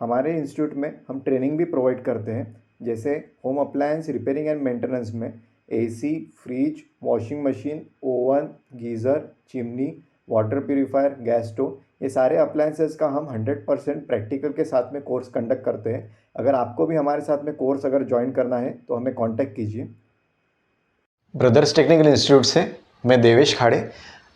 हमारे इंस्टीट्यूट में हम ट्रेनिंग भी प्रोवाइड करते हैं, जैसे home appliance repairing and maintenance में AC, fridge, washing machine, oven, geyser, chimney, water purifier, gas stove, ये सारे अप्लायंसेस का हम 100% प्रैक्टिकल के साथ में कोर्स कंडक्ट करते हैं। अगर आपको भी हमारे साथ में कोर्स अगर ज्वाइन करना है तो हमें कांटेक्ट कीजिए। ब्रदर्स टेक्निकल इंस्टीट्यूट से मैं देवेश खाड़े।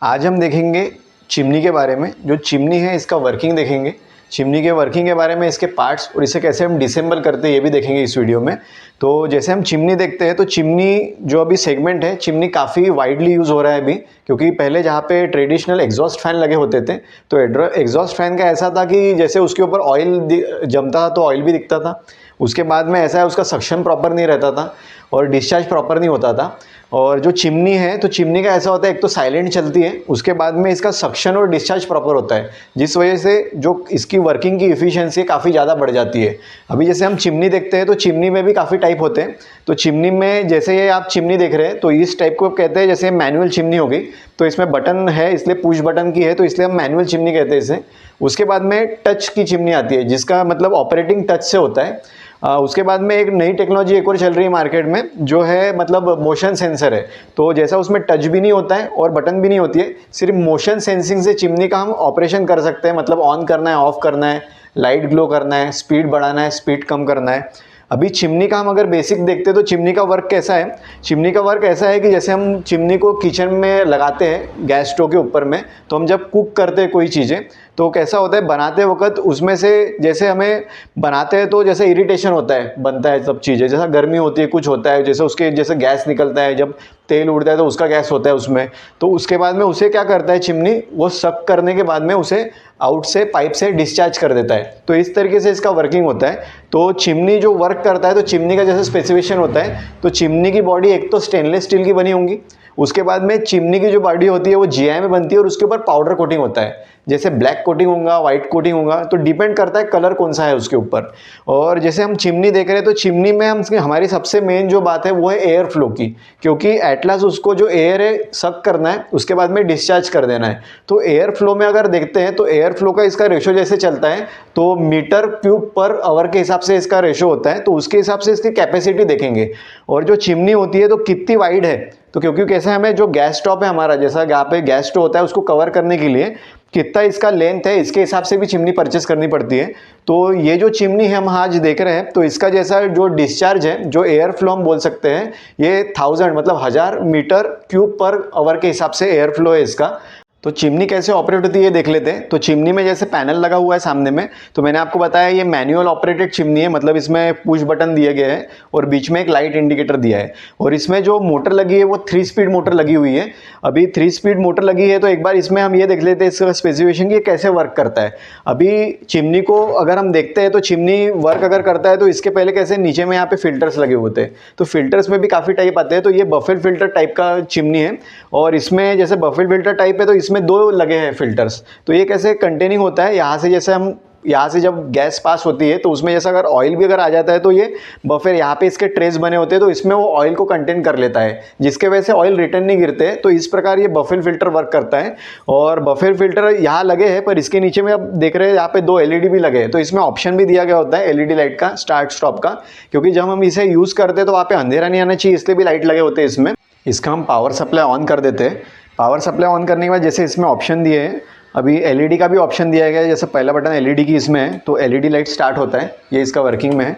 आज हम देखेंगे चिमनी के बारे में। जो चिमनी है इसका वर्किंग देखेंगे, चिमनी के वर्किंग के बारे में, इसके पार्ट्स और इसे कैसे हम डिसेंबल करते हैं ये भी देखेंगे इस वीडियो में। तो जैसे हम चिमनी देखते हैं तो चिमनी जो अभी सेगमेंट है, चिमनी काफ़ी वाइडली यूज़ हो रहा है अभी, क्योंकि पहले जहाँ पे ट्रेडिशनल एग्जॉस्ट फैन लगे होते थे तो एग्जॉस्ट फैन का ऐसा था कि जैसे उसके ऊपर ऑयल जमता था तो ऑयल भी दिखता था, उसके बाद में ऐसा है उसका सक्शन प्रॉपर नहीं रहता था और डिस्चार्ज प्रॉपर नहीं होता था। और जो चिमनी है तो चिमनी का ऐसा होता है, एक तो साइलेंट चलती है, उसके बाद में इसका सक्शन और डिस्चार्ज प्रॉपर होता है, जिस वजह से जो इसकी वर्किंग की इफ़िशियंसी काफ़ी ज़्यादा बढ़ जाती है। अभी जैसे हम चिमनी देखते हैं तो चिमनी में भी काफ़ी टाइप होते हैं। तो चिमनी में जैसे ये आप चिमनी देख रहे हैं तो इस टाइप को कहते हैं, जैसे मैनुअल चिमनी होगी तो इसमें बटन है इसलिए पुश बटन की है तो इसलिए हम मैनुअल चिमनी कहते हैं इसे। उसके बाद में टच की चिमनी आती है जिसका मतलब ऑपरेटिंग टच से होता है। उसके बाद में एक नई टेक्नोलॉजी एक और चल रही है मार्केट में, जो है मतलब मोशन सेंसर है। तो जैसा उसमें टच भी नहीं होता है और बटन भी नहीं होती है, सिर्फ मोशन सेंसिंग से चिमनी का हम ऑपरेशन कर सकते हैं, मतलब ऑन करना है, ऑफ करना है, लाइट ग्लो करना है, स्पीड बढ़ाना है, स्पीड कम करना है। अभी चिमनी का हम अगर बेसिक देखते हैं तो चिमनी का वर्क कैसा है। चिमनी का वर्क ऐसा है कि जैसे हम चिमनी को किचन में लगाते हैं गैस स्टोव के ऊपर में, तो हम जब कुक करते हैं कोई चीज़ें तो कैसा होता है, बनाते वक्त उसमें से जैसे हमें बनाते हैं तो जैसे इरिटेशन होता है, बनता है सब चीज़ें, जैसा गर्मी होती है, कुछ होता है, जैसे उसके जैसे गैस निकलता है, जब तेल उड़ता है तो उसका गैस होता है उसमें। तो उसके बाद में उसे क्या करता है चिमनी, वो सक करने के बाद में उसे आउट से पाइप से डिस्चार्ज कर देता है। तो इस तरीके से इसका वर्किंग होता है। तो चिमनी जो वर्क करता है तो चिमनी का जैसे स्पेसिफिकेशन होता है, तो चिमनी की बॉडी एक तो स्टेनलेस स्टील की बनी होंगी, उसके बाद में चिमनी की जो बॉडी होती है वो जीआई में बनती है और उसके ऊपर पाउडर कोटिंग होता है, जैसे ब्लैक कोटिंग होगा, व्हाइट कोटिंग होगा, तो डिपेंड करता है कलर कौन सा है उसके ऊपर। और जैसे हम चिमनी देख रहे हैं तो चिमनी में हम हमारी सबसे मेन जो बात है वो है एयर फ्लो की, क्योंकि एटलास उसको जो एयर है सक करना है, उसके बाद में डिस्चार्ज कर देना है। तो एयर फ्लो में अगर देखते हैं तो एयर फ्लो का इसका रेशो जैसे चलता है तो मीटर क्यूब पर आवर के हिसाब से इसका रेशो होता है, तो उसके हिसाब से इसकी कैपेसिटी देखेंगे। और जो चिमनी होती है तो कितनी वाइड है, तो क्योंकि कैसे हमें जो गैस स्टॉप है हमारा, जैसा यहाँ पे गैस स्टोव होता है उसको कवर करने के लिए कितना इसका लेंथ है, इसके हिसाब से भी चिमनी परचेस करनी पड़ती है। तो ये जो चिमनी है हम आज देख रहे हैं तो इसका जैसा जो डिस्चार्ज है, जो एयर फ्लो हम बोल सकते हैं, ये 1000 मतलब 1000 मीटर क्यूब पर आवर के हिसाब से एयर फ्लो है इसका। तो चिमनी कैसे ऑपरेट होती है ये देख लेते हैं। तो चिमनी में जैसे पैनल लगा हुआ है सामने में, तो मैंने आपको बताया ये मैनुअल ऑपरेटेड चिमनी है, मतलब इसमें पुश बटन दिए गए हैं और बीच में एक लाइट इंडिकेटर दिया है। और इसमें जो मोटर लगी है वो 3 स्पीड मोटर लगी हुई है। अभी 3 स्पीड मोटर लगी है तो एक बार इसमें हम ये देख लेते हैं इसका स्पेसिफिकेशन कि कैसे वर्क करता है। अभी चिमनी को अगर हम देखते हैं तो चिमनी वर्क अगर करता है तो इसके पहले कैसे नीचे में यहाँ पे फिल्टर्स लगे होते हैं, तो फिल्टर्स में भी काफ़ी टाइप आते हैं। तो ये बफेल फिल्टर टाइप का चिमनी है और इसमें जैसे बफेल फिल्टर टाइप है तो इसमें 2 लगे हैं फिल्टर्स। तो ये कैसे कंटेनिंग होता है, यहाँ से जैसे हम यहाँ से जब गैस पास होती है तो उसमें जैसा अगर ऑयल भी अगर आ जाता है तो ये बफर यहाँ पे इसके ट्रेस बने होते हैं तो इसमें वो ऑयल को कंटेन कर लेता है, जिसके वजह से ऑयल रिटर्न नहीं गिरते। तो इस प्रकार ये बफेल फिल्टर वर्क करता है। और बफेल फिल्टर यहाँ लगे हैं पर इसके नीचे में आप देख रहे हैं यहाँ पे 2 एलईडी भी लगे हैं, तो इसमें ऑप्शन भी दिया गया होता है एलईडी लाइट का, स्टार्ट स्टॉप का, क्योंकि जब हम इसे यूज़ करते हैं तो वहाँ पे अंधेरा नहीं आना चाहिए, इसलिए भी लाइट लगे होते हैं इसमें। इसका हम पावर सप्लाई ऑन कर देते हैं। पावर सप्लाई ऑन करने के बाद जैसे इसमें ऑप्शन दिए हैं, अभी एलईडी का भी ऑप्शन दिया गया है, जैसे पहला बटन एलईडी की इसमें है तो एलईडी लाइट स्टार्ट होता है, ये इसका वर्किंग में है।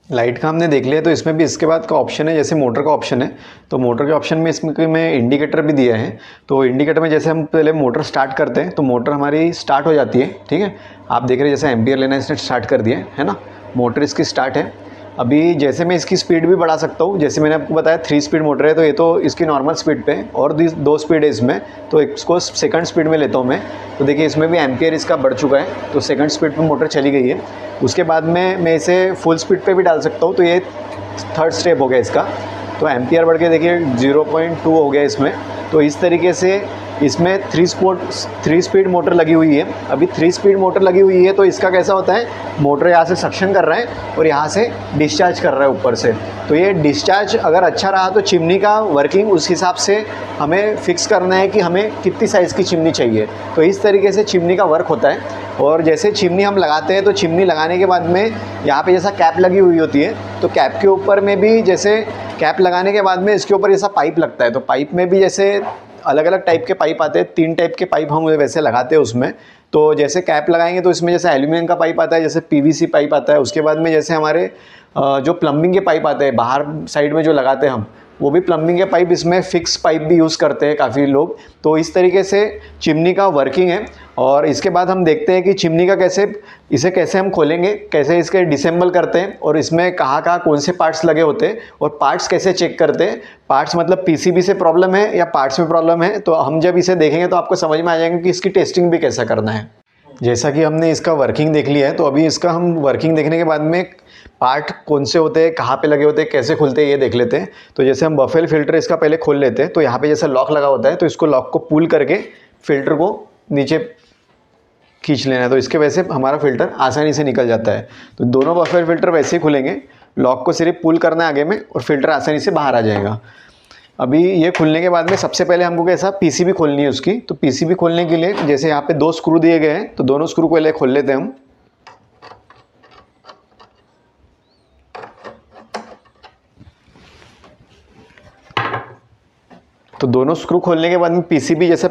लाइट का हमने देख लिया तो इसमें भी इसके बाद का ऑप्शन है, जैसे मोटर का ऑप्शन है, तो मोटर के ऑप्शन में इसमें इंडिकेटर भी दिया है। तो इंडिकेटर में जैसे हम पहले मोटर स्टार्ट करते हैं तो मोटर हमारी स्टार्ट हो जाती है, ठीक है। आप देख रहे हैं जैसे एम्पियर लेना इसने स्टार्ट कर दिया है ना, मोटर इसकी स्टार्ट है। अभी जैसे मैं इसकी स्पीड भी बढ़ा सकता हूँ, जैसे मैंने आपको बताया 3 स्पीड मोटर है तो ये तो इसकी नॉर्मल स्पीड पे और 2 स्पीड है इसमें, तो इसको सेकंड स्पीड में लेता हूँ मैं। तो देखिए इसमें भी एम्पियर इसका बढ़ चुका है, तो सेकंड स्पीड पे मोटर चली गई है। उसके बाद में मैं इसे फुल स्पीड पे भी डाल सकता हूँ, तो ये 3rd स्टेप हो गया इसका। तो एम्पियर बढ़ के देखिए 0.2 हो गया इसमें। तो इस तरीके से इसमें 3 स्पीड मोटर लगी हुई है। अभी 3 स्पीड मोटर लगी हुई है तो इसका कैसा होता है, मोटर यहाँ से सक्शन कर रहा है और यहाँ से डिस्चार्ज कर रहा है ऊपर से। तो ये डिस्चार्ज अगर अच्छा रहा तो चिमनी का वर्किंग उस हिसाब से हमें फिक्स करना है कि हमें कितनी साइज़ की चिमनी चाहिए। तो इस तरीके से चिमनी का वर्क होता है। और जैसे चिमनी हम लगाते हैं तो चिमनी लगाने के बाद में यहाँ पे जैसा कैप लगी हुई होती है, तो कैप के ऊपर में भी जैसे कैप लगाने के बाद में इसके ऊपर जैसा पाइप लगता है, तो पाइप में भी जैसे अलग अलग टाइप के पाइप आते हैं। 3 टाइप के पाइप हम वैसे लगाते हैं उसमें। तो जैसे कैप लगाएंगे तो इसमें जैसे एल्यूमिनियम का पाइप आता है, जैसे पीवीसी पाइप आता है। उसके बाद में जैसे हमारे जो प्लम्बिंग के पाइप आते हैं बाहर साइड में जो लगाते हैं हम, वो भी प्लम्बिंग के पाइप, इसमें फिक्स पाइप भी यूज़ करते हैं काफ़ी लोग। तो इस तरीके से चिमनी का वर्किंग है। और इसके बाद हम देखते हैं कि चिमनी का इसे कैसे हम खोलेंगे, कैसे इसके डिसेंबल करते हैं और इसमें कहाँ कहाँ कौन से पार्ट्स लगे होते हैं और पार्ट्स कैसे चेक करते हैं। पार्ट्स मतलब पीसीबी से प्रॉब्लम है या पार्ट्स में प्रॉब्लम है, तो हम जब इसे देखेंगे तो आपको समझ में आ जाएगा कि इसकी टेस्टिंग भी कैसा करना है। जैसा कि हमने इसका वर्किंग देख लिया है, तो अभी इसका हम वर्किंग देखने के बाद में पार्ट कौन से होते हैं, कहाँ पे लगे होते हैं, कैसे खुलते हैं, ये देख लेते हैं। तो जैसे हम बफेल फ़िल्टर इसका पहले खोल लेते हैं, तो यहाँ पे जैसे लॉक लगा होता है, तो इसको लॉक को पुल करके फ़िल्टर को नीचे खींच लेना है। तो इसके वजह से हमारा फ़िल्टर आसानी से निकल जाता है। तो दोनों बफेल फ़िल्टर वैसे ही खुलेंगे, लॉक को सिर्फ पुल करना है आगे में और फ़िल्टर आसानी से बाहर आ जाएगा। अभी ये खुलने के बाद में सबसे पहले हमको कैसा पीसीबी खोलनी है उसकी। तो पीसीबी खोलने के लिए जैसे यहाँ पे 2 स्क्रू दिए गए हैं, तो दोनों स्क्रू को पहले खोल लेते हैं हम। तो दोनों स्क्रू खोलने के बाद में पीसीबी जैसे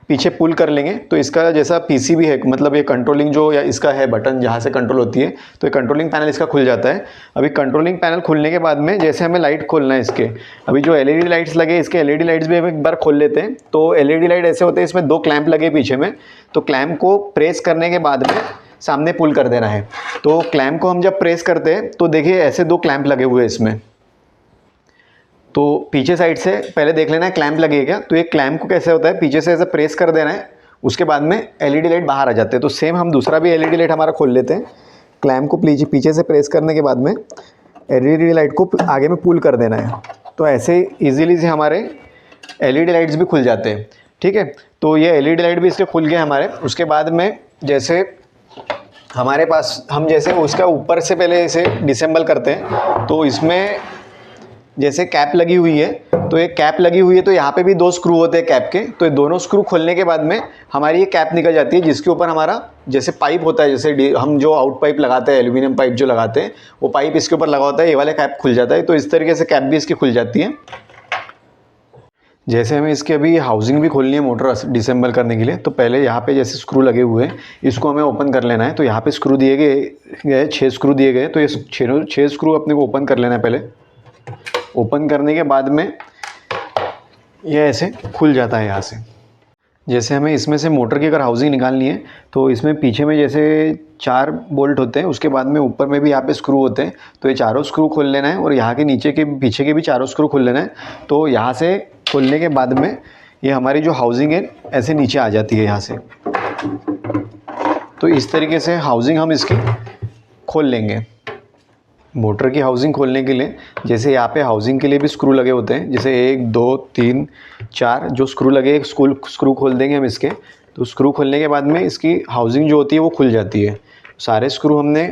पीछे पुल कर लेंगे, तो इसका जैसा पीसीबी है, मतलब ये कंट्रोलिंग जो या इसका है बटन जहाँ से कंट्रोल होती है, तो ये कंट्रोलिंग पैनल इसका खुल जाता है। अभी कंट्रोलिंग पैनल खुलने के बाद में जैसे हमें लाइट खोलना है इसके, अभी जो एलईडी लाइट्स लगे, इसके एलईडी लाइट्स भी हम एक बार खोल लेते हैं। तो एलईडी लाइट ऐसे होते हैं, इसमें 2 क्लैंप लगे पीछे में, तो क्लैंप को प्रेस करने के बाद में सामने पुल कर देना है। तो क्लैंप को हम जब प्रेस करते हैं तो देखिए ऐसे 2 क्लैंप लगे हुए हैं इसमें। तो पीछे साइड से पहले देख लेना है क्लैंप लगे क्या। तो ये क्लैंप को कैसे होता है, पीछे से ऐसे प्रेस कर देना है, उसके बाद में एलईडी लाइट बाहर आ जाते हैं। तो सेम हम दूसरा भी एलईडी लाइट हमारा खोल लेते हैं। क्लैंप को पीछे से प्रेस करने के बाद में एलईडी लाइट को आगे में पुल कर देना है। तो ऐसे ईजिली से हमारे एलईडी लाइट्स भी खुल जाते हैं। ठीक है, तो ये एलईडी लाइट भी इसके खुल गए हमारे। उसके बाद में जैसे हमारे पास हम जैसे उसका ऊपर से पहले इसे डिसेंबल करते हैं, तो इसमें जैसे कैप लगी हुई है, तो ये कैप लगी हुई है, तो यहाँ पे भी 2 स्क्रू होते हैं कैप के। तो ये दोनों स्क्रू खोलने के बाद में हमारी ये कैप निकल जाती है, जिसके ऊपर हमारा जैसे पाइप होता है, जैसे हम जो आउट पाइप लगाते हैं, एल्यूमिनियम पाइप जो लगाते हैं, वो पाइप इसके ऊपर लगा होता है, ये वाला कैप खुल जाता है। तो इस तरीके से कैप भी इसकी खुल जाती है। जैसे हमें इसकी अभी हाउसिंग भी खोलनी है मोटर डिसेंबल करने के लिए, तो पहले यहाँ पे जैसे स्क्रू लगे हुए हैं, इसको हमें ओपन कर लेना है। तो यहाँ पे स्क्रू दिए गए 6 स्क्रू दिए गए, तो ये 6 स्क्रू अपने को ओपन कर लेना है। पहले ओपन करने के बाद में ये ऐसे खुल जाता है यहाँ से। जैसे हमें इसमें से मोटर की अगर हाउसिंग निकालनी है, तो इसमें पीछे में जैसे 4 बोल्ट होते हैं, उसके बाद में ऊपर में भी यहाँ पे स्क्रू होते हैं। तो ये चारों स्क्रू खोल लेना है और यहाँ के नीचे के पीछे के भी चारों स्क्रू खोल लेना है। तो यहाँ से खोलने के बाद में ये हमारी जो हाउसिंग है ऐसे नीचे आ जाती है यहाँ से। तो इस तरीके से हाउसिंग हम इसकी खोल लेंगे। मोटर की हाउसिंग खोलने के लिए जैसे यहाँ पे हाउसिंग के लिए भी स्क्रू लगे होते हैं, जैसे 1 2 3 4 जो स्क्रू लगे, एक स्क्रू खोल देंगे हम इसके। तो स्क्रू खोलने के बाद में इसकी हाउसिंग जो होती है वो खुल जाती है। सारे स्क्रू हमने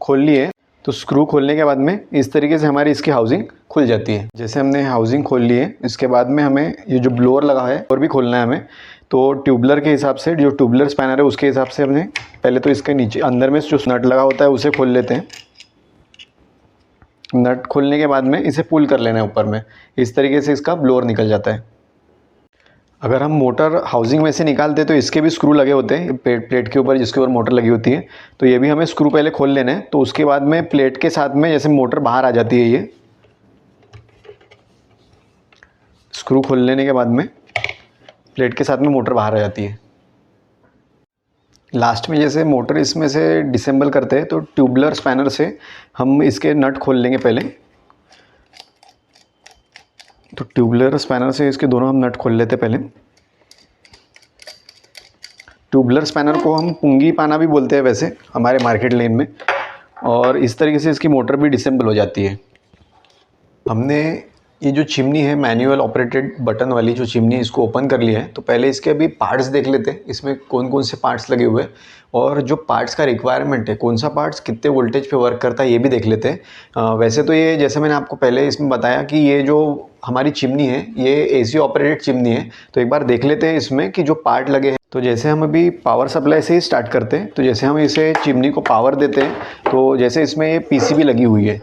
खोल लिए। तो स्क्रू खोलने के बाद में इस तरीके से हमारी इसकी हाउसिंग खुल जाती है। जैसे हमने हाउसिंग खोल ली है, इसके बाद में हमें ये जो ब्लोअर लगा है और भी खोलना है हमें। तो ट्यूबलर के हिसाब से, जो ट्यूबलर स्पैनर है उसके हिसाब से हमने पहले तो इसके नीचे अंदर में जो नट लगा होता है उसे खोल लेते हैं। नट खोलने के बाद में इसे पुल कर लेना है ऊपर में, इस तरीके से इसका ब्लोअर निकल जाता है। अगर हम मोटर हाउसिंग में से निकालते तो इसके भी स्क्रू लगे होते हैं प्लेट के ऊपर, जिसके ऊपर मोटर लगी होती है। तो ये भी हमें स्क्रू पहले खोल लेना है। तो उसके बाद में प्लेट के साथ में जैसे मोटर बाहर आ जाती है, ये स्क्रू खोल लेने के बाद में प्लेट के साथ में मोटर बाहर आ जाती है। लास्ट में जैसे मोटर इसमें से डिसेंबल करते हैं, तो ट्यूबलर स्पैनर से हम इसके नट खोल लेंगे पहले। तो ट्यूबलर स्पैनर से इसके दोनों हम नट खोल लेते पहले। ट्यूबलर स्पैनर को हम पुंगी पाना भी बोलते हैं वैसे हमारे मार्केट लेन में। और इस तरीके से इसकी मोटर भी डिसेंबल हो जाती है। हमने ये जो चिमनी है मैनुअल ऑपरेटेड बटन वाली जो चिमनी है, इसको ओपन कर लिया है। तो पहले इसके अभी पार्ट्स देख लेते हैं, इसमें कौन कौन से पार्ट्स लगे हुए हैं और जो पार्ट्स का रिक्वायरमेंट है, कौन सा पार्ट्स कितने वोल्टेज पे वर्क करता है, ये भी देख लेते हैं। वैसे तो ये जैसे मैंने आपको पहले इसमें बताया कि ये जो हमारी चिमनी है ये AC ऑपरेटेड चिमनी है। तो एक बार देख लेते हैं इसमें कि जो पार्ट लगे हैं। तो जैसे हम अभी पावर सप्लाई से ही स्टार्ट करते हैं। तो जैसे हम इसे चिमनी को पावर देते हैं, तो जैसे इसमें ये PCB लगी हुई है।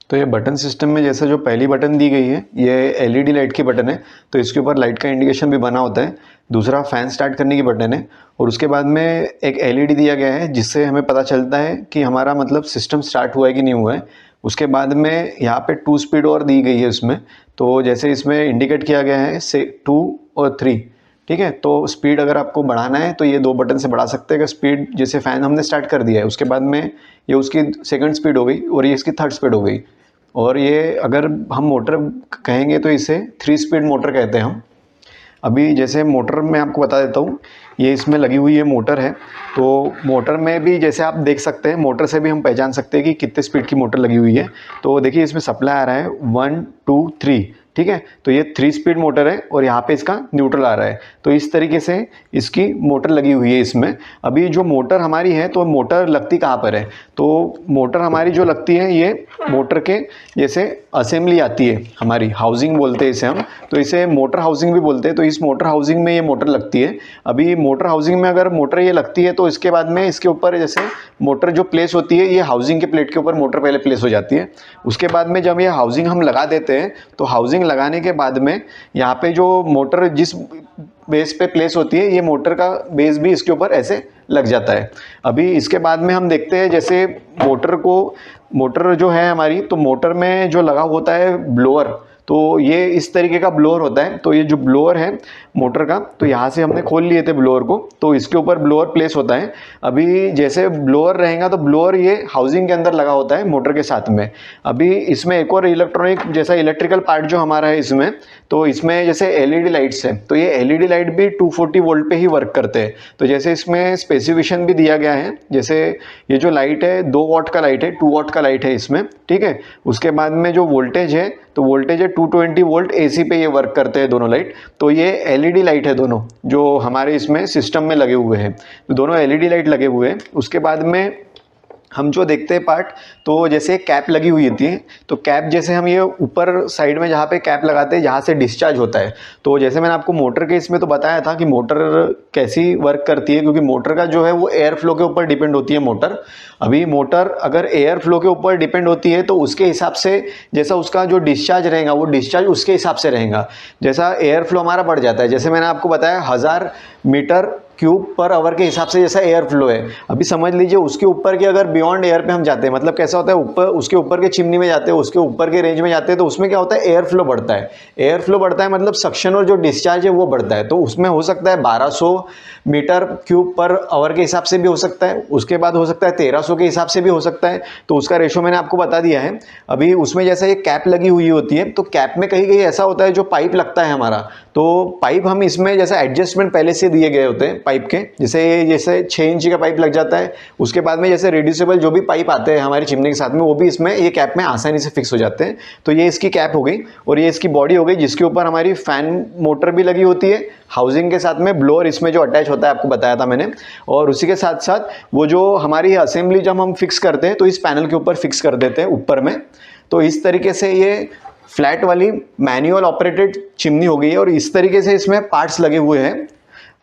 तो ये बटन सिस्टम में जैसे जो पहली बटन दी गई है ये LED लाइट की बटन है, तो इसके ऊपर लाइट का इंडिकेशन भी बना होता है। दूसरा फ़ैन स्टार्ट करने की बटन है और उसके बाद में एक LED दिया गया है जिससे हमें पता चलता है कि हमारा मतलब सिस्टम स्टार्ट हुआ है कि नहीं हुआ है। उसके बाद में यहाँ पे 2 स्पीड और दी गई है उसमें। तो जैसे इसमें इंडिकेट किया गया है से 2 और 3, ठीक है। तो स्पीड अगर आपको बढ़ाना है तो ये 2 बटन से बढ़ा सकते हैं। अगर स्पीड जैसे फ़ैन हमने स्टार्ट कर दिया है, उसके बाद में ये उसकी सेकंड स्पीड हो गई और ये इसकी थर्ड स्पीड हो गई। और ये अगर हम मोटर कहेंगे तो इसे 3 स्पीड मोटर कहते हैं हम। अभी जैसे मोटर में आपको बता देता हूँ, ये इसमें लगी हुई है मोटर है। तो मोटर में भी जैसे आप देख सकते हैं, मोटर से भी हम पहचान सकते हैं कि कितने स्पीड की मोटर लगी हुई है। तो देखिए इसमें सप्लाई आ रहा है 1 2 3, ठीक है। तो ये 3 स्पीड मोटर है और यहाँ पे इसका न्यूट्रल आ रहा है। तो इस तरीके से इसकी मोटर लगी हुई है इसमें। अभी जो मोटर हमारी है, तो मोटर लगती कहाँ पर है? तो मोटर हमारी जो लगती है ये मोटर के जैसे असेंबली आती है हमारी, हाउसिंग बोलते हैं इसे हम। तो इसे मोटर हाउसिंग भी बोलते हैं। तो इस मोटर हाउसिंग में ये मोटर लगती है। अभी मोटर हाउसिंग में अगर मोटर ये लगती है तो इसके बाद में इसके ऊपर जैसे मोटर जो प्लेस होती है, ये हाउसिंग के प्लेट के ऊपर मोटर पहले प्लेस हो जाती है। उसके बाद में जब ये हाउसिंग हम लगा देते हैं, तो हाउसिंग लगाने के बाद में यहाँ पे जो मोटर जिस बेस पे प्लेस होती है, ये मोटर का बेस भी इसके ऊपर ऐसे लग जाता है। अभी इसके बाद में हम देखते हैं जैसे मोटर जो है हमारी, तो मोटर में जो लगा होता है ब्लोअर, तो ये इस तरीके का ब्लोअर होता है। तो ये जो ब्लोअर है मोटर का, तो यहाँ से हमने खोल लिए थे ब्लोअर को, तो इसके ऊपर ब्लोअर प्लेस होता है। अभी जैसे ब्लोअर रहेगा तो ब्लोअर ये हाउसिंग के अंदर लगा होता है मोटर के साथ में। अभी इसमें एक और इलेक्ट्रॉनिक जैसा इलेक्ट्रिकल पार्ट जो हमारा है इसमें, तो इसमें जैसे LED लाइट्स है, तो ये LED लाइट भी 240 वोल्ट पे ही वर्क करते हैं। तो जैसे इसमें स्पेसिफिकेशन भी दिया गया है, जैसे ये जो लाइट है 2 वॉट का लाइट है, 2 वॉट का लाइट है इसमें, ठीक है। उसके बाद में जो वोल्टेज है, तो वोल्टेज है 220 वोल्ट AC पे ये वर्क करते हैं दोनों लाइट। तो ये LED लाइट है दोनों जो हमारे इसमें सिस्टम में लगे हुए हैं, तो दोनों LED लाइट लगे हुए हैं। उसके बाद में हम जो देखते हैं पार्ट, तो जैसे कैप लगी हुई होती है, तो कैप जैसे हम ये ऊपर साइड में जहाँ पे कैप लगाते हैं, जहाँ से डिस्चार्ज होता है। तो जैसे मैंने आपको मोटर के इसमें तो बताया था कि मोटर कैसी वर्क करती है, क्योंकि मोटर का जो है वो एयर फ्लो के ऊपर डिपेंड होती है मोटर। अभी मोटर अगर एयर फ्लो के ऊपर डिपेंड होती है तो उसके हिसाब से जैसा उसका जो डिस्चार्ज रहेगा, वो डिस्चार्ज उसके हिसाब से रहेगा। जैसा एयर फ्लो हमारा बढ़ जाता है, जैसे मैंने आपको बताया 1000 मीटर क्यूब पर आवर के हिसाब से जैसा एयर फ्लो है। अभी समझ लीजिए उसके ऊपर के अगर बियॉन्ड एयर पे हम जाते हैं, मतलब कैसा होता है, ऊपर उसके ऊपर के चिमनी में जाते हैं, उसके ऊपर के रेंज में जाते हैं, तो उसमें क्या होता है, एयर फ्लो बढ़ता है। एयर फ्लो बढ़ता है मतलब सक्शन और जो डिस्चार्ज है वो बढ़ता है। तो उसमें हो सकता है 1200 मीटर क्यूब पर आवर के हिसाब से भी हो सकता है, उसके बाद हो सकता है 1300 के हिसाब से भी हो सकता है। तो उसका रेशो मैंने आपको बता दिया है। अभी उसमें जैसा ये कैप लगी हुई होती है, तो कैप में कहीं कहीं ऐसा होता है जो पाइप लगता है हमारा, तो पाइप हम इसमें जैसे एडजस्टमेंट पहले से दिए गए होते हैं पाइप के, जैसे 6 इंची का पाइप लग जाता है। उसके बाद में जैसे रिड्यूसेबल जो भी पाइप आते हैं हमारी चिमनी के साथ में, वो भी इसमें ये कैप में आसानी से फिक्स हो जाते हैं। तो ये इसकी कैप हो गई और ये इसकी बॉडी हो गई, जिसके ऊपर हमारी फैन मोटर भी लगी होती है, हाउसिंग के साथ में ब्लोअर इसमें जो अटैच होता है आपको बताया था मैंने। और उसी के साथ साथ वो जो हमारी असेंबली जब हम फिक्स करते हैं तो इस पैनल के ऊपर फिक्स कर देते हैं ऊपर में। तो इस तरीके से ये फ्लैट वाली मैनुअल ऑपरेटेड चिमनी हो गई है और इस तरीके से इसमें पार्ट्स लगे हुए हैं।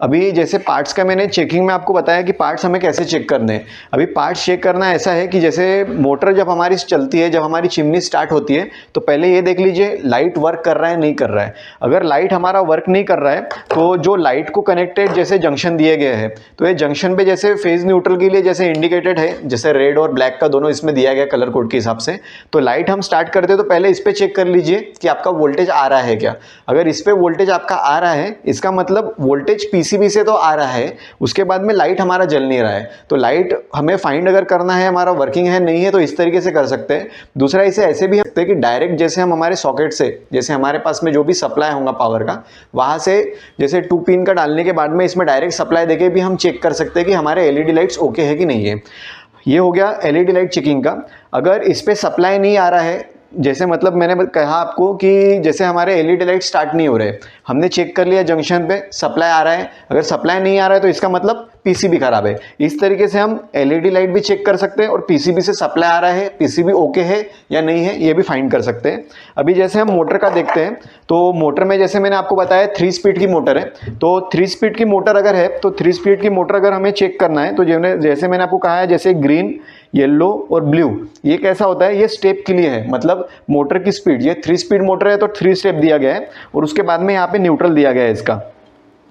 अभी जैसे पार्ट्स का मैंने चेकिंग में आपको बताया कि पार्ट्स हमें कैसे चेक करने हैं। अभी पार्ट्स चेक करना ऐसा है कि जैसे मोटर जब हमारी चलती है, जब हमारी चिमनी स्टार्ट होती है, तो पहले ये देख लीजिए लाइट वर्क कर रहा है नहीं कर रहा है। अगर लाइट हमारा वर्क नहीं कर रहा है तो जो लाइट को कनेक्टेड जैसे जंक्शन दिए गए हैं, तो ये जंक्शन पे जैसे फेज न्यूट्रल के लिए जैसे इंडिकेटेड है, जैसे रेड और ब्लैक का दोनों इसमें दिया गया कलर कोड के हिसाब से। तो लाइट हम स्टार्ट करते हैं तो पहले इस पर चेक कर लीजिए कि आपका वोल्टेज आ रहा है क्या। अगर इस पर वोल्टेज आपका आ रहा है, इसका मतलब वोल्टेज PCB से तो आ रहा है, उसके बाद में लाइट हमारा जल नहीं रहा है। तो लाइट हमें फाइंड अगर करना है हमारा वर्किंग है नहीं है, तो इस तरीके से कर सकते हैं। दूसरा इसे ऐसे भी सकते हैं कि डायरेक्ट जैसे हम हमारे सॉकेट से, जैसे हमारे पास में जो भी सप्लाई होगा पावर का, वहां से जैसे 2 पिन का डालने के बाद में इसमें डायरेक्ट सप्लाई देके भी हम चेक कर सकते हैं कि हमारे LED लाइट्स ओके है कि नहीं है। ये हो गया LED लाइट चेकिंग का। अगर इस पे सप्लाई नहीं आ रहा है जैसे मतलब मैंने कहा आपको कि जैसे हमारे एलईडी लाइट स्टार्ट नहीं हो रहे, हमने चेक कर लिया जंक्शन पे सप्लाई आ रहा है, अगर सप्लाई नहीं आ रहा है तो इसका मतलब पीसीबी खराब है। इस तरीके से हम एलईडी लाइट भी चेक कर सकते हैं और पीसीबी से सप्लाई आ रहा है, पीसीबी ओके है या नहीं है, ये भी फाइंड कर सकते हैं। अभी जैसे हम मोटर का देखते हैं, तो मोटर में जैसे मैंने आपको बताया 3 स्पीड की मोटर है, तो 3 स्पीड की मोटर अगर है तो 3 स्पीड की मोटर अगर हमें चेक करना है तो जैसे मैंने आपको कहा है, जैसे ग्रीन, येलो और ब्लू, ये कैसा होता है, ये स्टेप के लिए है, मतलब मोटर की स्पीड, ये 3 स्पीड मोटर है तो 3 स्टेप दिया गया है और उसके बाद में यहाँ पे न्यूट्रल दिया गया है इसका।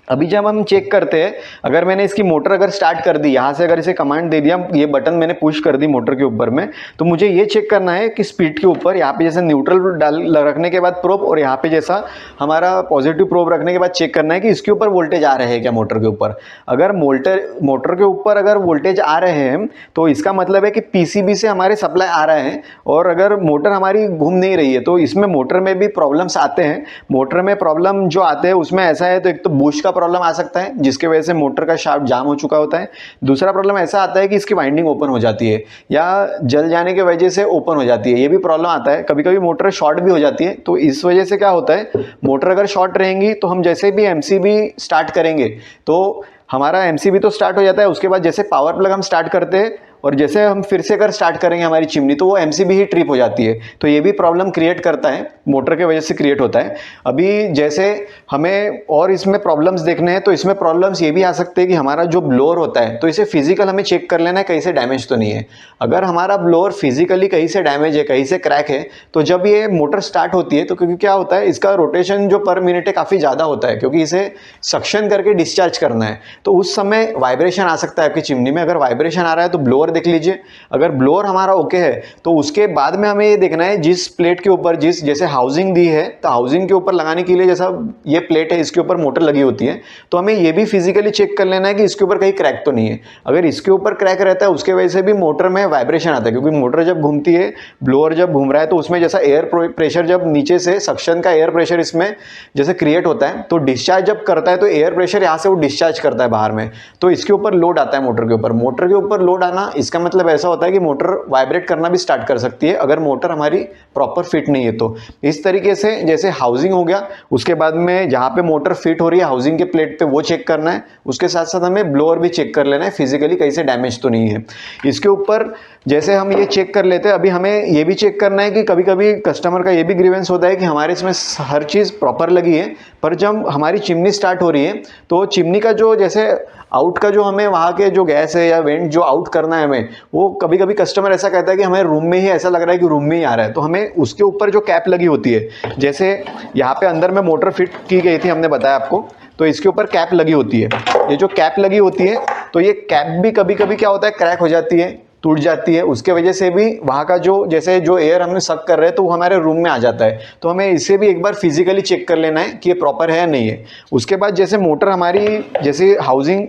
अभी जब हम चेक करते हैं, अगर मैंने इसकी मोटर अगर स्टार्ट कर दी, यहाँ से अगर इसे कमांड दे दिया, ये बटन मैंने पुश कर दी मोटर के ऊपर में, तो मुझे ये चेक करना है कि स्पीड के ऊपर यहाँ पे जैसे न्यूट्रल डाल रखने के बाद प्रोब, और यहाँ पे जैसा हमारा पॉजिटिव प्रोब रखने के बाद चेक करना है कि इसके ऊपर वोल्टेज आ रहे हैं क्या मोटर के ऊपर। अगर मोटर के ऊपर अगर वोल्टेज आ रहे हैं तो इसका मतलब है कि पीसीबी से हमारे सप्लाई आ रहा है, और अगर मोटर हमारी घूम नहीं रही है तो इसमें मोटर में भी प्रॉब्लम्स आते हैं। मोटर में प्रॉब्लम जो आते हैं उसमें ऐसा है, तो एक तो बूस्ट का प्रॉब्लम आ सकता है जिसके वजह से मोटर का शाफ्ट जाम हो चुका होता है। दूसरा प्रॉब्लम ऐसा आता है कि इसकी वाइंडिंग ओपन हो जाती है या जल जाने की वजह से ओपन हो जाती है, ये भी प्रॉब्लम आता है। कभी कभी मोटर शॉर्ट भी हो जाती है, तो इस वजह से क्या होता है, मोटर अगर शॉर्ट रहेंगी तो हम जैसे भी एमसीबी स्टार्ट करेंगे तो हमारा एमसीबी तो स्टार्ट हो जाता है, उसके बाद जैसे पावर प्लग हम स्टार्ट करते हैं और जैसे हम फिर से अगर स्टार्ट करेंगे हमारी चिमनी तो वो एमसीबी ही ट्रिप हो जाती है, तो ये भी प्रॉब्लम क्रिएट करता है, मोटर के वजह से क्रिएट होता है। अभी जैसे हमें और इसमें प्रॉब्लम्स देखने हैं, तो इसमें प्रॉब्लम्स ये भी आ सकते हैं कि हमारा जो ब्लोअर होता है तो इसे फिजिकल हमें चेक कर लेना है कहीं से डैमेज तो नहीं है। अगर हमारा ब्लोअर फिजिकली कहीं से डैमेज है, कहीं से क्रैक है, तो जब ये मोटर स्टार्ट होती है तो क्योंकि क्या होता है, इसका रोटेशन जो पर मिनट है काफ़ी ज़्यादा होता है, क्योंकि इसे सक्शन करके डिस्चार्ज करना है, तो उस समय वाइब्रेशन आ सकता है आपकी चिमनी में। अगर वाइब्रेशन आ रहा है तो ब्लोअर देख लीजिए, अगर ब्लोअर हमारा ओके है तो उसके बाद में हमें ये देखना है जिस प्लेट के ऊपर जिस जैसे हाउसिंग दी है, तो हाउसिंग के ऊपर लगाने के लिए जैसा ये प्लेट है इसके ऊपर मोटर लगी होती है, तो हमें ये भी फिजिकली चेक कर लेना है कि इसके ऊपर कहीं क्रैक तो नहीं है। अगर इसके ऊपर क्रैक रहता है उसके वजह से भी मोटर में वाइब्रेशन आता है, क्योंकि मोटर जब घूमती है, ब्लोअर जब घूम रहा है तो उसमें जैसा एयर प्रेशर जब नीचे से सक्शन का एयर प्रेशर इसमें जैसे क्रिएट होता है, तो डिस्चार्ज जब करता है तो एयर प्रेशर यहाँ से वो डिस्चार्ज करता है बाहर में, तो इसके ऊपर लोड आता है मोटर के ऊपर। मोटर के ऊपर लोड आना इसका मतलब ऐसा होता है कि मोटर वाइब्रेट करना भी स्टार्ट कर सकती है अगर मोटर हमारी प्रॉपर फिट नहीं है तो। इस तरीके से जैसे हाउसिंग हो गया, उसके बाद में जहाँ पे मोटर फिट हो रही है हाउसिंग के प्लेट पे वो चेक करना है, उसके साथ साथ हमें ब्लोअर भी चेक कर लेना है फिजिकली कहीं से डैमेज तो नहीं है। इसके ऊपर जैसे हम ये चेक कर लेते हैं, अभी हमें ये भी चेक करना है कि कभी कभी कस्टमर का ये भी ग्रीवेंस होता है कि हमारे इसमें हर चीज़ प्रॉपर लगी है, पर जब हमारी चिमनी स्टार्ट हो रही है तो चिमनी का जो जैसे आउट का जो हमें वहाँ के जो गैस है या वेंट जो आउट करना है हमें, वो कभी कभी कस्टमर ऐसा कहता है कि हमें रूम में ही ऐसा लग रहा है कि रूम में ही आ रहा है, तो हमें उसके ऊपर जो कैप लगी होती है, जैसे यहाँ पे अंदर में मोटर फिट की गई थी हमने बताया आपको, तो इसके ऊपर कैप लगी होती है। ये जो कैप लगी होती है तो ये कैप भी कभी कभी क्या होता है, क्रैक हो जाती है, टूट जाती है, उसके वजह से भी वहाँ का जो जैसे जो एयर हमने सक कर रहे हैं तो वो हमारे रूम में आ जाता है, तो हमें इसे भी एक बार फिजिकली चेक कर लेना है कि ये प्रॉपर है या नहीं है। उसके बाद जैसे मोटर हमारी जैसे हाउसिंग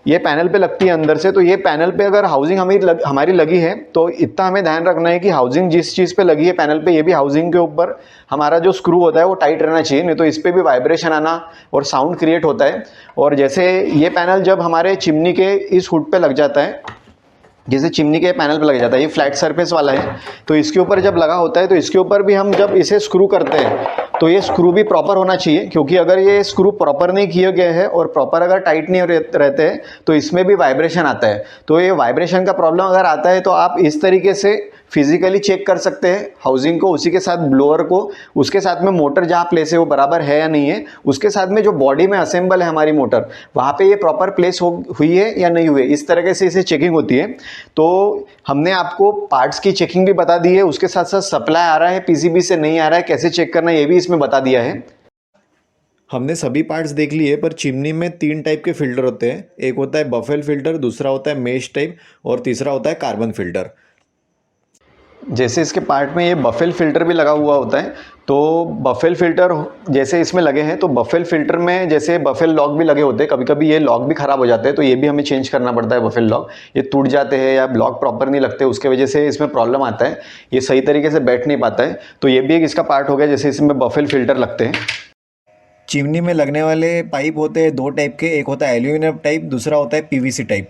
ये पैनल पे लगती है अंदर से, तो ये पैनल पे अगर हाउसिंग हमारी लगी है तो इतना हमें ध्यान रखना है कि हाउसिंग जिस चीज़ पे लगी है पैनल पे, ये भी हाउसिंग के ऊपर हमारा जो स्क्रू होता है वो टाइट रहना चाहिए, नहीं तो इस पर भी वाइब्रेशन आना और साउंड क्रिएट होता है। और जैसे ये पैनल जब हमारे चिमनी के इस हुड पे लग जाता है, जैसे चिमनी के पैनल पे लग जाता है, ये फ्लैट सरफेस वाला है, तो इसके ऊपर जब लगा होता है तो इसके ऊपर भी हम जब इसे स्क्रू करते हैं तो ये स्क्रू भी प्रॉपर होना चाहिए, क्योंकि अगर ये स्क्रू प्रॉपर नहीं किए गए हैं और प्रॉपर अगर टाइट नहीं रहते हैं तो इसमें भी वाइब्रेशन आता है। तो ये वाइब्रेशन का प्रॉब्लम अगर आता है तो आप इस तरीके से फिजिकली चेक कर सकते हैं हाउसिंग को, उसी के साथ ब्लोअर को, उसके साथ में मोटर जहाँ प्लेस है वो बराबर है या नहीं है, उसके साथ में जो बॉडी में असेंबल है हमारी मोटर वहाँ पे ये प्रॉपर प्लेस हुई है या नहीं हुई है, इस तरीके से इसे चेकिंग होती है। तो हमने आपको पार्ट्स की चेकिंग भी बता दी है, उसके साथ साथ सप्लाई आ रहा है पीसीबी से नहीं आ रहा है कैसे चेक करना है ये भी इसमें बता दिया है। हमने सभी पार्ट्स देख लिए, पर चिमनी में 3 टाइप के फिल्टर होते हैं। एक होता है बफेल फिल्टर, दूसरा होता है मेश टाइप और तीसरा होता है कार्बन फिल्टर। जैसे इसके पार्ट में ये बफेल फिल्टर भी लगा हुआ होता है, तो बफेल फिल्टर जैसे इसमें लगे हैं तो बफेल फिल्टर में जैसे बफेल लॉक भी लगे होते हैं, कभी कभी ये लॉक भी ख़राब हो जाते हैं तो ये भी हमें चेंज करना पड़ता है। बफेल लॉक ये टूट जाते हैं या लॉक प्रॉपर नहीं लगते, उसके वजह से इसमें प्रॉब्लम आता है, ये सही तरीके से बैठ नहीं पाता है, तो ये भी एक इसका पार्ट हो गया। जैसे इसमें बफेल फिल्टर लगते हैं। चिमनी में लगने वाले पाइप होते हैं 2 टाइप के, एक होता है एल्यूमिनियम टाइप, दूसरा होता है पीवीसी टाइप।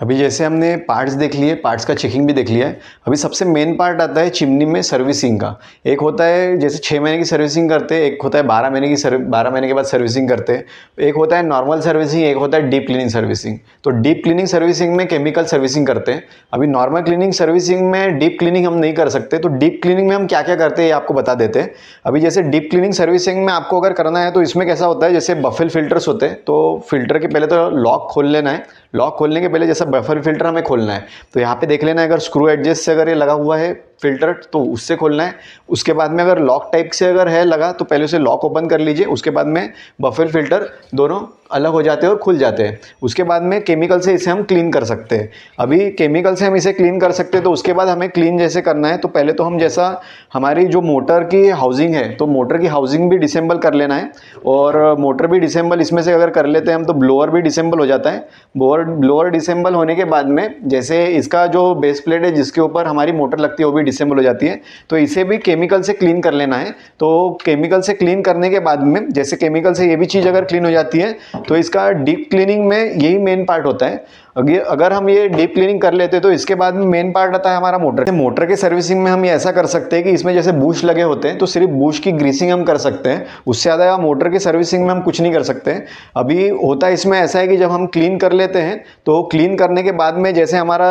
अभी जैसे हमने पार्ट्स देख लिए, पार्ट्स का चेकिंग भी देख लिया है। अभी सबसे मेन पार्ट आता है चिमनी में सर्विसिंग का। एक होता है जैसे 6 महीने की सर्विसिंग करते हैं, एक होता है 12 महीने के बाद सर्विसिंग करते हैं, एक होता है नॉर्मल सर्विसिंग, एक होता है डीप क्लीनिंग सर्विसिंग। तो डीप क्लीनिंग सर्विसिंग में केमिकल सर्विसिंग करते हैं। अभी नॉर्मल क्लीनिंग सर्विसिंग में डीप क्लीनिंग हम नहीं कर सकते, तो डीप क्लीनिंग में हम क्या क्या करते हैं ये आपको बता देते हैं। अभी जैसे डीप क्लीनिंग सर्विसिंग में आपको अगर करना है तो इसमें कैसा होता है, जैसे बफल फिल्टर्स होते हैं तो फिल्टर के पहले तो लॉक खोल लेना है। लॉक खोलने के पहले जैसा बफर फिल्टर हमें खोलना है तो यहाँ पे देख लेना है, अगर स्क्रू एडजस्ट से अगर ये लगा हुआ है फिल्टर तो उससे खोलना है। उसके बाद में अगर लॉक टाइप से अगर है लगा तो पहले उसे लॉक ओपन कर लीजिए। उसके बाद में बफर फिल्टर दोनों अलग हो जाते हैं और खुल जाते हैं। उसके बाद में केमिकल से इसे हम क्लीन कर सकते हैं। अभी केमिकल से हम इसे क्लीन कर सकते हैं तो उसके बाद हमें क्लीन जैसे करना है तो पहले तो हम जैसा हमारी जो मोटर की हाउसिंग है तो मोटर की हाउसिंग भी डिसेंबल कर लेना है। और मोटर भी डिसेंबल इसमें से अगर कर लेते हैं हम तो ब्लोअर भी डिसेंबल हो जाता है। ब्लोअर डिसेंबल होने के बाद में जैसे इसका जो बेस प्लेट है जिसके ऊपर हमारी मोटर लगती है वो भी डिसेंबल हो जाती है। तो इसे भी केमिकल से क्लीन कर लेना है। तो केमिकल से क्लीन करने के बाद में जैसे केमिकल से ये भी चीज़ अगर क्लीन हो जाती है तो इसका डीप क्लीनिंग में यही मेन पार्ट होता है। अगर हम ये डीप क्लीनिंग कर लेते हैं तो इसके बाद में मेन पार्ट आता है हमारा मोटर के सर्विसिंग में हम ये ऐसा कर सकते हैं कि इसमें जैसे बूश लगे होते हैं तो सिर्फ बूश की ग्रीसिंग हम कर सकते हैं, उससे ज़्यादा मोटर की सर्विसिंग में हम कुछ नहीं कर सकते। अभी होता है इसमें ऐसा है कि जब हम क्लीन कर लेते हैं तो क्लीन करने के बाद में जैसे हमारा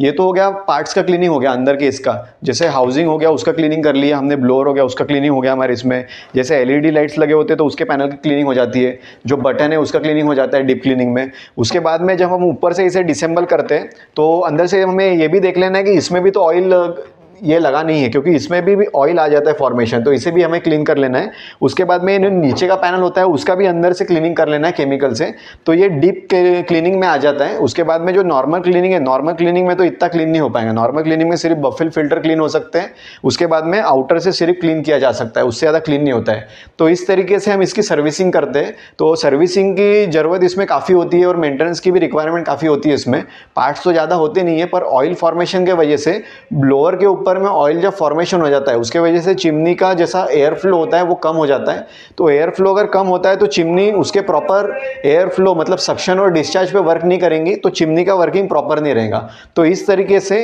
ये तो हो गया पार्ट्स का क्लीनिंग हो गया अंदर के इसका, जैसे हाउसिंग हो गया उसका क्लीनिंग कर लिया हमने, ब्लोअर हो गया उसका क्लीनिंग हो गया हमारे इसमें, जैसे एलईडी लाइट्स लगे होते हैं तो उसके पैनल की क्लीनिंग हो जाती है, जो बटन है उसका क्लीनिंग हो जाता है डीप क्लीनिंग में। उसके बाद में जब हम ऊपर से इसे डिसेंबल करते हैं तो अंदर से हमें ये भी देख लेना है कि इसमें भी तो ऑयल ये लगा नहीं है, क्योंकि इसमें भी ऑयल आ जाता है फॉर्मेशन, तो इसे भी हमें क्लीन कर लेना है। उसके बाद में नीचे का पैनल होता है उसका भी अंदर से क्लीनिंग कर लेना है केमिकल से, तो ये डीप क्लीनिंग में आ जाता है। उसके बाद में जो नॉर्मल क्लीनिंग है, नॉर्मल क्लीनिंग में तो इतना क्लीन नहीं हो पाएगा, नॉर्मल क्लीनिंग में सिर्फ बफल फिल्टर क्लीन हो सकते हैं। उसके बाद में आउटर से सिर्फ क्लीन किया जा सकता है, उससे ज़्यादा क्लीन नहीं होता है। तो इस तरीके से हम इसकी सर्विसिंग करते हैं। तो सर्विसिंग की ज़रूरत इसमें काफ़ी होती है और मेंटेनेंस की भी रिक्वायरमेंट काफ़ी होती है इसमें। पार्ट्स तो ज़्यादा होते नहीं है पर ऑयल फॉर्मेशन के वजह से ब्लोअर के ऊपर में ऑयल जब फॉर्मेशन हो जाता है उसके वजह से चिमनी का जैसा एयर फ्लो होता है वो कम हो जाता है। तो एयर फ्लो अगर कम होता है तो चिमनी उसके प्रॉपर एयर फ्लो मतलब सक्शन और डिस्चार्ज पे वर्क नहीं करेंगी तो चिमनी का वर्किंग प्रॉपर नहीं रहेगा। तो इस तरीके से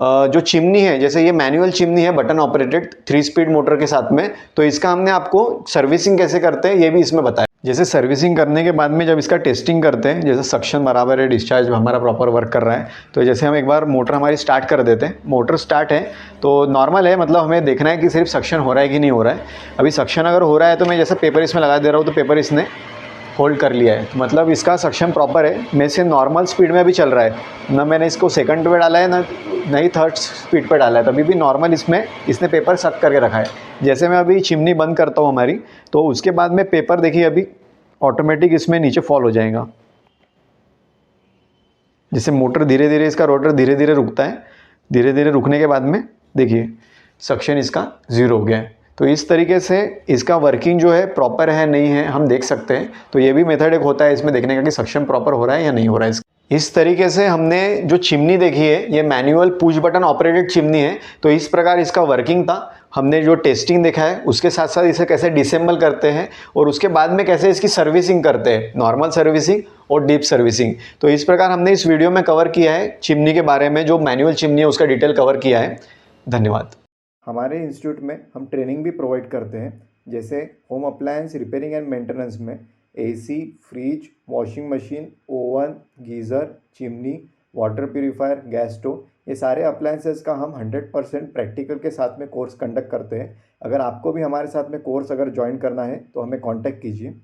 जो चिमनी है, जैसे ये मैनुअल चिमनी है बटन ऑपरेटेड 3 स्पीड मोटर के साथ में, तो इसका हमने आपको सर्विसिंग कैसे करते हैं ये भी इसमें बताया। जैसे सर्विसिंग करने के बाद में जब इसका टेस्टिंग करते हैं, जैसे सक्शन बराबर है, डिस्चार्ज हमारा प्रॉपर वर्क कर रहा है, तो जैसे हम एक बार मोटर हमारी स्टार्ट कर देते हैं। मोटर स्टार्ट है तो नॉर्मल है, मतलब हमें देखना है कि सिर्फ सक्शन हो रहा है कि नहीं हो रहा है। अभी सक्शन अगर हो रहा है तो मैं जैसे पेपर इसमें लगा दे रहा हूँ तो पेपर इसने होल्ड कर लिया है, तो मतलब इसका सक्शन प्रॉपर है। मेरे से नॉर्मल स्पीड में भी चल रहा है, ना मैंने इसको सेकंड पे डाला है ना नहीं थर्ड स्पीड पे डाला है, तभी भी नॉर्मल इसमें इसने पेपर सक करके रखा है। जैसे मैं अभी चिमनी बंद करता हूँ हमारी, तो उसके बाद में पेपर देखिए अभी ऑटोमेटिक इसमें नीचे फॉल हो जाएगा। जैसे मोटर धीरे धीरे, इसका रोटर धीरे धीरे रुकता है, धीरे धीरे रुकने के बाद में देखिए सक्शन इसका 0 हो गया है। तो इस तरीके से इसका वर्किंग जो है प्रॉपर है नहीं है हम देख सकते हैं। तो ये भी मेथड एक होता है इसमें देखने का कि सक्शन प्रॉपर हो रहा है या नहीं हो रहा है। इस तरीके से हमने जो चिमनी देखी है ये manual push button operated chimney है। तो इस प्रकार इसका वर्किंग था। हमने जो टेस्टिंग देखा है उसके साथ साथ इसे कैसे डिसेंबल करते हैं और उसके बाद में कैसे इसकी सर्विसिंग करते हैं, नॉर्मल सर्विसिंग और डीप सर्विसिंग। तो इस प्रकार हमने इस वीडियो में कवर किया है चिमनी के बारे में, जो मैनुअल चिमनी है उसका डिटेल कवर किया है। धन्यवाद। हमारे इंस्टीट्यूट में हम ट्रेनिंग भी प्रोवाइड करते हैं, जैसे home appliance repairing and maintenance में AC, fridge, washing machine, oven, geyser, chimney, water purifier, gas stove, ये सारे अप्लायंसेस का हम 100% प्रैक्टिकल के साथ में कोर्स कंडक्ट करते हैं। अगर आपको भी हमारे साथ में कोर्स अगर ज्वाइन करना है तो हमें कांटेक्ट कीजिए।